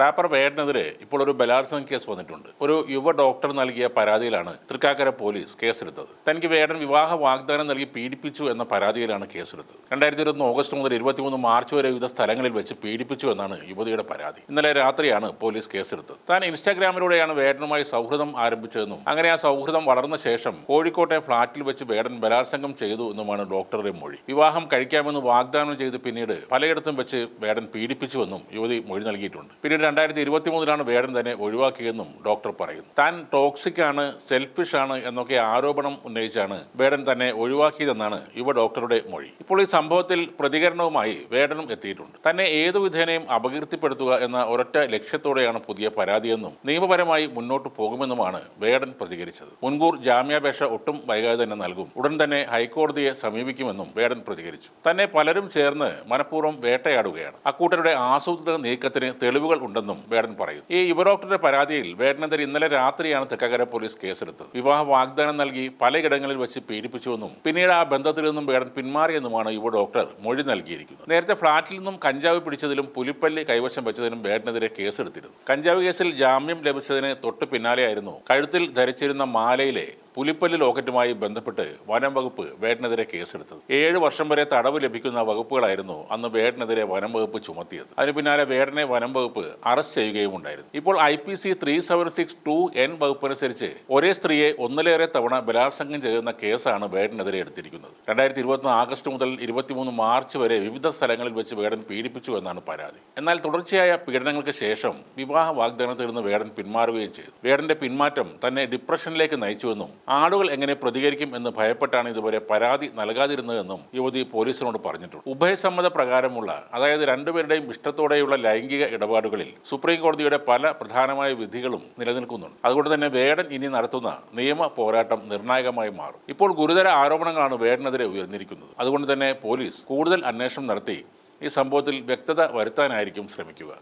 Wrapper വേടനെതിരെ ഇപ്പോൾ ഒരു ബലാത്സംഗ കേസ് വന്നിട്ടുണ്ട്. ഒരു യുവ ഡോക്ടർ നൽകിയ പരാതിയിലാണ് തൃക്കാക്കര പോലീസ് കേസെടുത്തത്. തനിക്ക് വേടൻ വിവാഹ വാഗ്ദാനം നൽകി പീഡിപ്പിച്ചു എന്ന പരാതിയിലാണ് കേസെടുത്തത്. 2021 ഓഗസ്റ്റ് മുതൽ 23 മാർച്ച് വരെ വിവിധ സ്ഥലങ്ങളിൽ വെച്ച് പീഡിപ്പിച്ചു എന്നാണ് യുവതിയുടെ പരാതി. ഇന്നലെ രാത്രിയാണ് പോലീസ് കേസെടുത്തത്. താൻ ഇൻസ്റ്റാഗ്രാമിലൂടെയാണ് വേടനുമായി സൗഹൃദം ആരംഭിച്ചതെന്നും അങ്ങനെ ആ സൗഹൃദം വളർന്ന ശേഷം കോഴിക്കോട്ടെ ഫ്ളാറ്റിൽ വെച്ച് വേടൻ ബലാത്സംഗം ചെയ്തു എന്നുമാണ് ഡോക്ടറുടെ മൊഴി. വിവാഹം കഴിക്കാമെന്ന് വാഗ്ദാനം ചെയ്ത് പിന്നീട് പലയിടത്തും വെച്ച് വേടൻ പീഡിപ്പിച്ചുവെന്നും യുവതി മൊഴി നൽകിയിട്ടുണ്ട്. പിന്നീട് 2023 വേടൻ തന്നെ ഒഴിവാക്കിയെന്നും ഡോക്ടർ പറയുന്നു. താൻ ടോക്സിക് ആണ്, സെൽഫിഷ് ആണ് എന്നൊക്കെ ആരോപണം ഉന്നയിച്ചാണ് വേടൻ തന്നെ ഒഴിവാക്കിയതെന്നാണ് യുവ ഡോക്ടറുടെ മൊഴി. ഇപ്പോൾ ഈ സംഭവത്തിൽ പ്രതികരണവുമായി വേടനും എത്തിയിട്ടുണ്ട്. തന്നെ ഏതു വിധേനയും അപകീർത്തിപ്പെടുത്തുക എന്ന ഒരൊറ്റ ലക്ഷ്യത്തോടെയാണ് പുതിയ പരാതിയെന്നും നിയമപരമായി മുന്നോട്ട് പോകുമെന്നുമാണ് വേടൻ പ്രതികരിച്ചത്. മുൻകൂർ ജാമ്യാപേക്ഷ ഒട്ടും വൈകാതെ തന്നെ നൽകും, ഉടൻ തന്നെ ഹൈക്കോടതിയെ സമീപിക്കുമെന്നും വേടൻ പ്രതികരിച്ചു. തന്നെ പലരും ചേർന്ന് മനഃപൂർവ്വം വേട്ടയാടുകയാണ്, അക്കൂട്ടരുടെ ആസൂത്രിത നീക്കത്തിന് തെളിവുകൾ ഉണ്ടെന്നും വേടൻ പറയുന്നു. ഈ യുവ ഡോക്ടറുടെ പരാതിയിൽ വേടനെതിരെ ഇന്നലെ രാത്രിയാണ് തൃക്കാക്കര പോലീസ് കേസെടുത്തത്. വിവാഹ വാഗ്ദാനം നൽകി പലയിടങ്ങളിൽ വെച്ച് പീഡിപ്പിച്ചുവെന്നും പിന്നീട് ആ ബന്ധത്തിൽ നിന്നും വേടൻ പിന്മാറിയെന്നുമാണ് യുവ ഡോക്ടർ മൊഴി നൽകിയിരിക്കുന്നത്. നേരത്തെ ഫ്ളാറ്റിൽ നിന്നും കഞ്ചാവ് പിടിച്ചതിലും പുലിപ്പല്ല് കൈവശം വെച്ചതിനും വേടനെതിരെ കേസെടുത്തിരുന്നു. കഞ്ചാവ് കേസിൽ ജാമ്യം ലഭിച്ചതിന് തൊട്ട് പിന്നാലെയായിരുന്നു കഴുത്തിൽ ധരിച്ചിരുന്ന മാലയിലെ പുലിപ്പല്ല് ലോക്കറ്റുമായി ബന്ധപ്പെട്ട് വനം വകുപ്പ് വേടനെതിരെ കേസെടുത്തത്. 7 വർഷം വരെ തടവ് ലഭിക്കുന്ന വകുപ്പുകളായിരുന്നു അന്ന് വേടനെതിരെ വനം വകുപ്പ് ചുമത്തിയത്. അതിന് പിന്നാലെ വേടനെ വനം വകുപ്പ് അറസ്റ്റ് ചെയ്യുകയും ഉണ്ടായിരുന്നു. ഇപ്പോൾ IPC 3762N വകുപ്പനുസരിച്ച് ഒരേ സ്ത്രീയെ ഒന്നിലേറെ തവണ ബലാത്സംഗം ചെയ്യുന്ന കേസാണ് വേടനെതിരെ എടുത്തിരിക്കുന്നത്. 2021 ആഗസ്റ്റ് മുതൽ 23 മാർച്ച് വരെ വിവിധ സ്ഥലങ്ങളിൽ വെച്ച് വേടൻ പീഡിപ്പിച്ചു എന്നാണ് പരാതി. എന്നാൽ തുടർച്ചയായ പീഡനങ്ങൾക്ക് ശേഷം വിവാഹ വാഗ്ദാനത്തിൽ നിന്ന് വേടൻ പിന്മാറുകയും ചെയ്തു. വേടന്റെ പിന്മാറ്റം തന്നെ ഡിപ്രഷനിലേക്ക് നയിച്ചുവെന്നും ആളുകൾ എങ്ങനെ പ്രതികരിക്കും എന്ന് ഭയപ്പെട്ടാണ് ഇതുവരെ പരാതി നൽകാതിരുന്നതെന്നും യുവതി പോലീസിനോട് പറഞ്ഞിട്ടുണ്ട്. ഉഭയസമ്മത പ്രകാരമുള്ള, അതായത് രണ്ടുപേരുടെയും ഇഷ്ടത്തോടെയുള്ള ലൈംഗിക ഇടപാടുകളിൽ സുപ്രീം കോടതിയുടെ പല പ്രധാനമായ വിധികളും നിലനിൽക്കുന്നുണ്ട്. അതുകൊണ്ട് തന്നെ വേടൻ ഇനി നടത്തുന്ന നിയമ പോരാട്ടം നിർണായകമായി മാറും. ഇപ്പോൾ ഗുരുതര ആരോപണങ്ങളാണ് വേടനെതിരെ ഉയർന്നിരിക്കുന്നത്. അതുകൊണ്ട് തന്നെ പോലീസ് കൂടുതൽ അന്വേഷണം നടത്തി ഈ സംഭവത്തിൽ വ്യക്തത വരുത്താനായിരിക്കും ശ്രമിക്കുക.